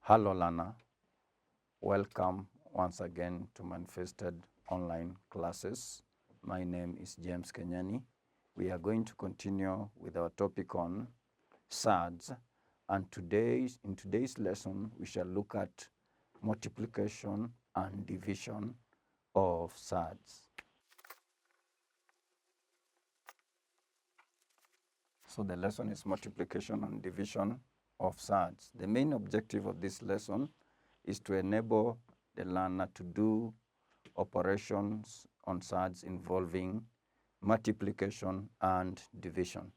Hello learner, welcome once again to Manifested Online Classes. My name is James Kenyani. We are going to continue with our topic on surds, and in today's lesson we shall look at multiplication and division of surds. So the lesson is multiplication and division of surds. The main objective of this lesson is to enable the learner to do operations on surds involving multiplication and division.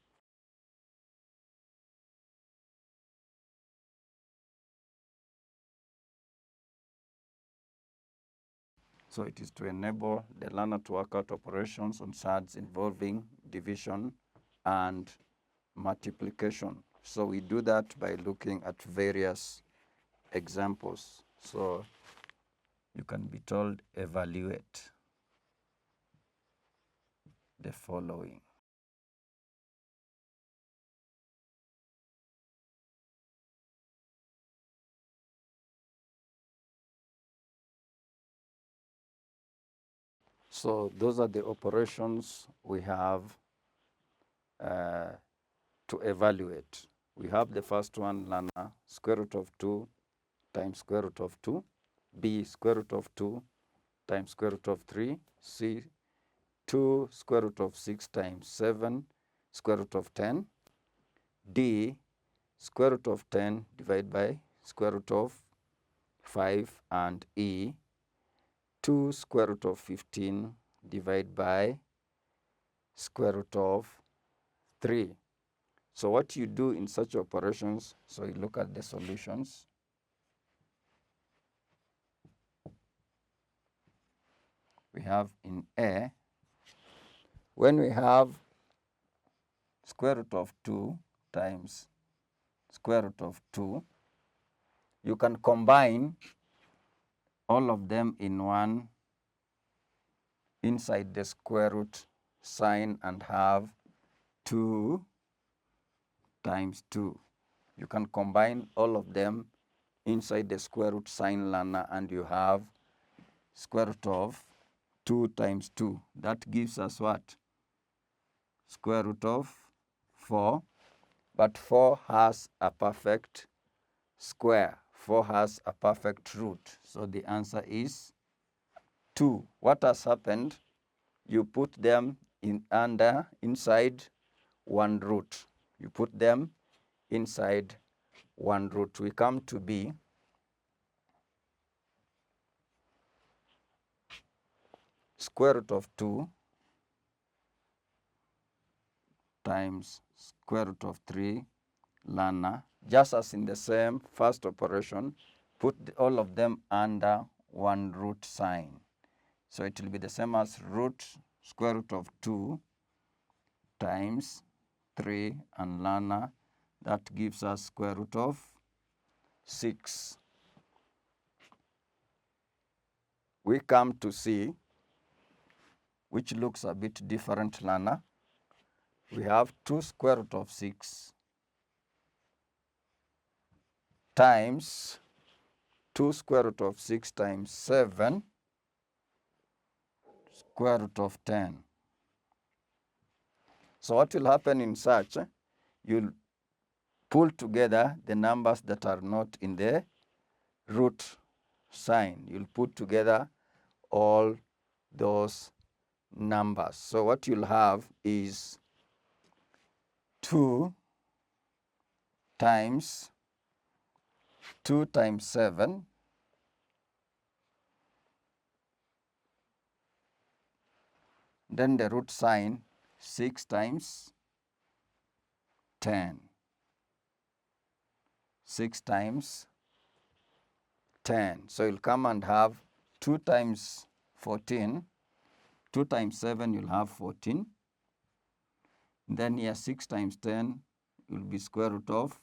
So it is to enable the learner to work out operations on surds involving division and multiplication. So we do that by looking at various examples. So you can be told evaluate the following. So those are the operations we have to evaluate. We have the first one, learner, square root of 2 times square root of 2. B, square root of 2 times square root of 3. C, 2 square root of 6 times 7 square root of 10. D, square root of 10 divided by square root of 5. And E, 2 square root of 15 divided by square root of 3. So what you do in such operations, so you look at the solutions. We have in A, when we have square root of 2 times square root of 2, you can combine all of them in one inside the square root sign and have 2 times 2. You can combine all of them inside the square root sign, learner, and you have square root of 2 times 2. That gives us what? Square root of 4. But 4 has a perfect square. 4 has a perfect root. So the answer is 2. What has happened? You put them inside one root. You put them inside one root. We come to B. Square root of 2 times square root of 3, learner. Just as in the same first operation, put all of them under one root sign. So it will be the same as root square root of 2 times 3 and learner. That gives us square root of 6. We come to C, which looks a bit different, learner. We have 2 square root of 6 times 2 square root of 6 times 7 square root of 10. So what will happen in such? You'll pull together the numbers that are not in the root sign. You'll put together all those numbers. So what you'll have is 2 times 2 times 7 then the root sign 6 times 10. 6 times 10. So you'll come and have 2 times 14. 2 times 7 you'll have 14. Then here 6 times 10 will be square root of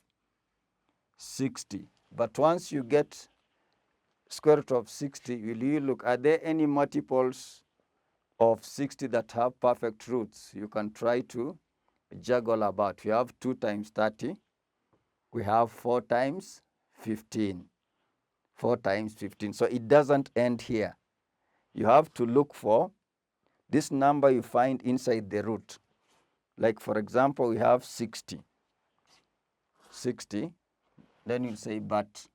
60. But once you get square root of 60, will you look, are there any multiples of 60 that have perfect roots? You can try to juggle about. You have 2 times 30. we have 4 times 15. 4 times 15. So it doesn't end here. You have to look for this number you find inside the root. Like for example, we have 60. 60. Then you say, but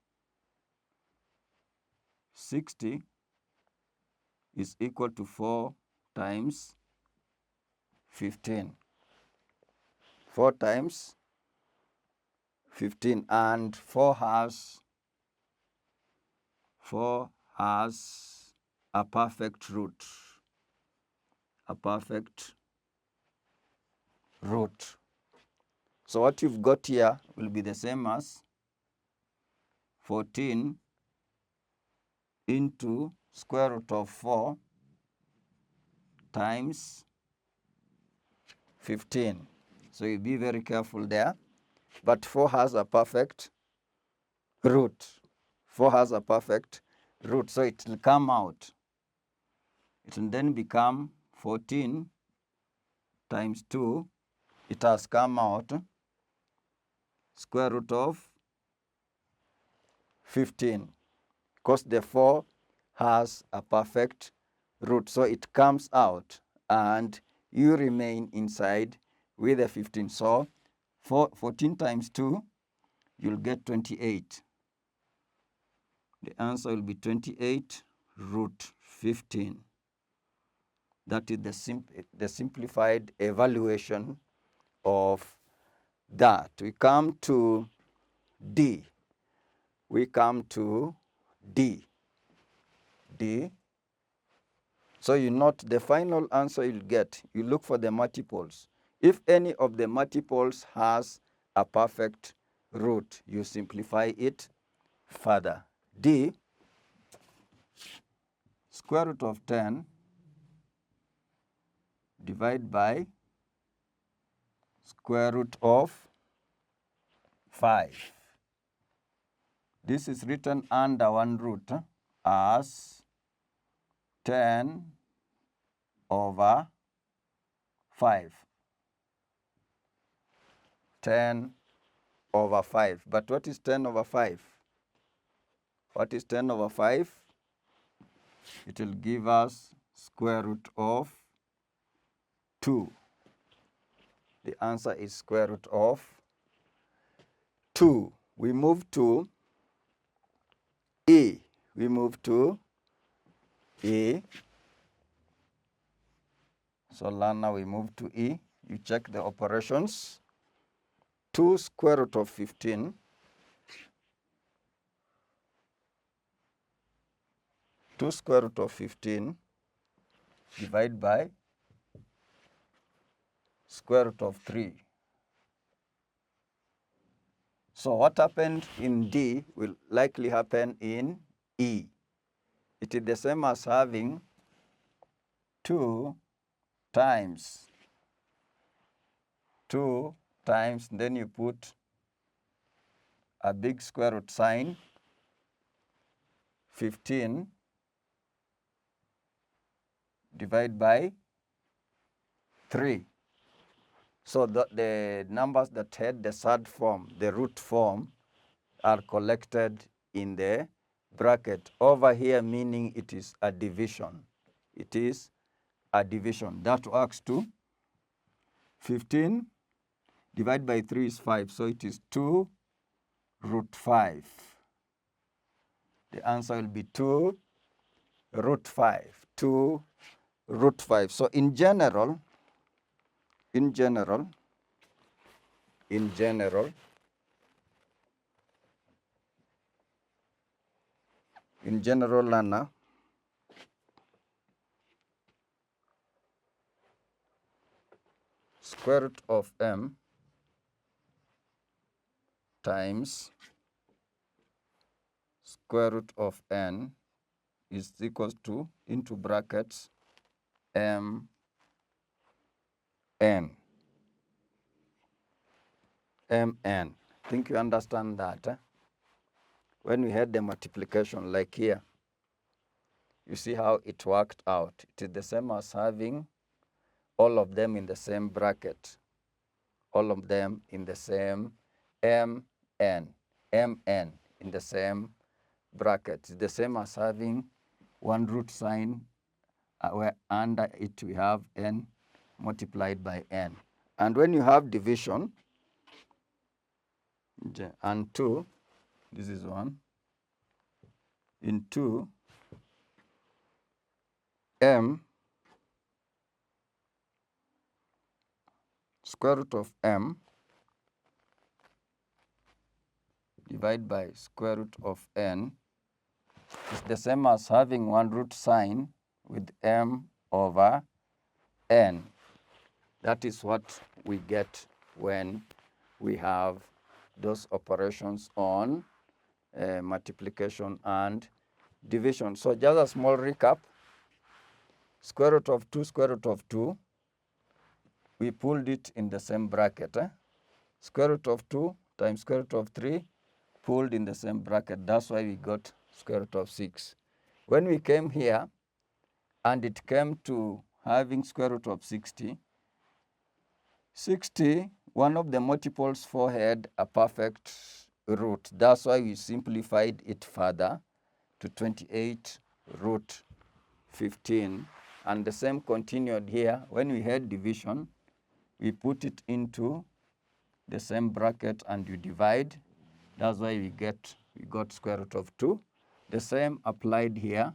60 is equal to 4 times 15. 4 times 15, and 4 has a perfect root. A perfect root. So what you've got here will be the same as 14 into square root of 4 times 15. So you be very careful there. But 4 has a perfect root. 4 has a perfect root. So it will come out. It will then become 14 times 2. It has come out square root of 15. Because the 4 has a perfect root. So it comes out and you remain inside with the 15. So 14 times 2, you'll get 28. The answer will be 28 root 15. That is the simplified evaluation of that. We come to D. We come to D. D. So you note the final answer you'll get. You look for the multiples. If any of the multiples has a perfect root, you simplify it further. D, square root of 10 divided by square root of 5. This is written under one root as 10 over 5. 10 over 5. But what is 10 over 5? What is 10 over 5? It will give us square root of 2. The answer is square root of 2. We move to E. We move to E. So now we move to E. You check the operations. 2 square root of 15 2 square root of 15 divided by square root of 3. So what happened in D will likely happen in E. It is the same as having 2 times, then you put a big square root sign, 15 divided by 3. So the numbers that had the surd form, the root form, are collected in the bracket. Over here, meaning it is a division. It is a division. That works to 15 divided by 3 is 5. So it is 2 root 5. The answer will be 2 root 5. 2 root 5. So in general, learner, square root of m times square root of n is equal to, into brackets, m n. mn. Think you understand that? When we had the multiplication, like here, you see how it worked out. It is the same as having all of them in the same bracket. All of them in the same mn. n, mn in the same bracket. It's the same as having one root sign where under it we have n multiplied by n. And when you have division, and 2, this is 1, in 2, m square root of m divided by square root of n is the same as having one root sign with m over n. That is what we get when we have those operations on multiplication and division. So just a small recap. Square root of 2, square root of 2, we pulled it in the same bracket. Square root of 2 times square root of 3 pulled in the same bracket. That's why we got square root of 6. When we came here and it came to having square root of 60, 60, one of the multiples 4 had a perfect root. That's why we simplified it further to 28 root 15. And the same continued here. When we had division, we put it into the same bracket and you divide. That's why we got square root of 2. The same applied here.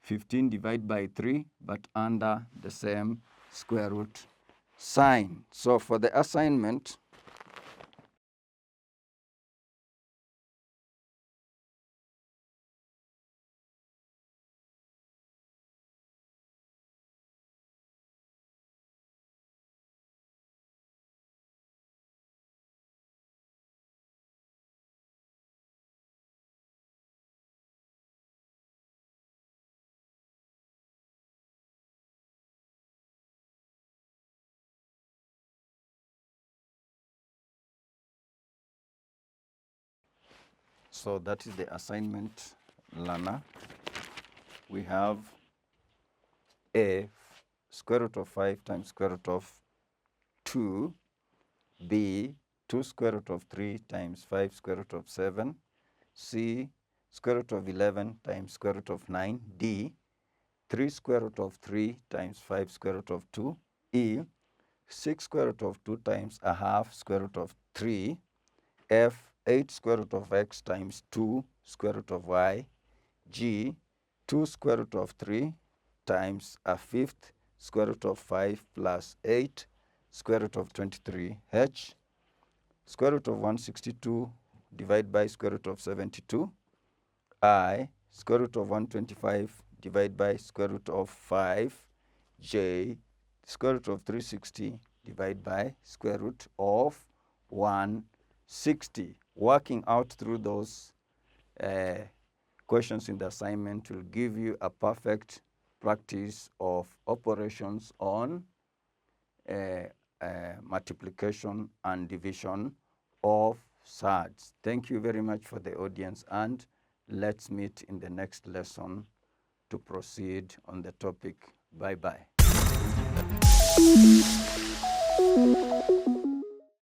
15 divided by 3, but under the same square root sign. So for the assignment, so that is the assignment, learner. We have A, square root of 5 times square root of 2. B, 2 square root of 3 times 5 square root of 7. C, square root of 11 times square root of 9. D, 3 square root of 3 times 5 square root of 2. E, 6 square root of 2 times a half square root of 3. F, 8 square root of x times 2 square root of y. G, 2 square root of 3 times a fifth square root of 5 plus 8 square root of 23. H, square root of 162 divided by square root of 72. I, square root of 125 divided by square root of 5. J, square root of 360 divided by square root of 160. Working out through those questions in the assignment will give you a perfect practice of operations on multiplication and division of surds. Thank you very much for the audience, and let's meet in the next lesson to proceed on the topic. Bye-bye.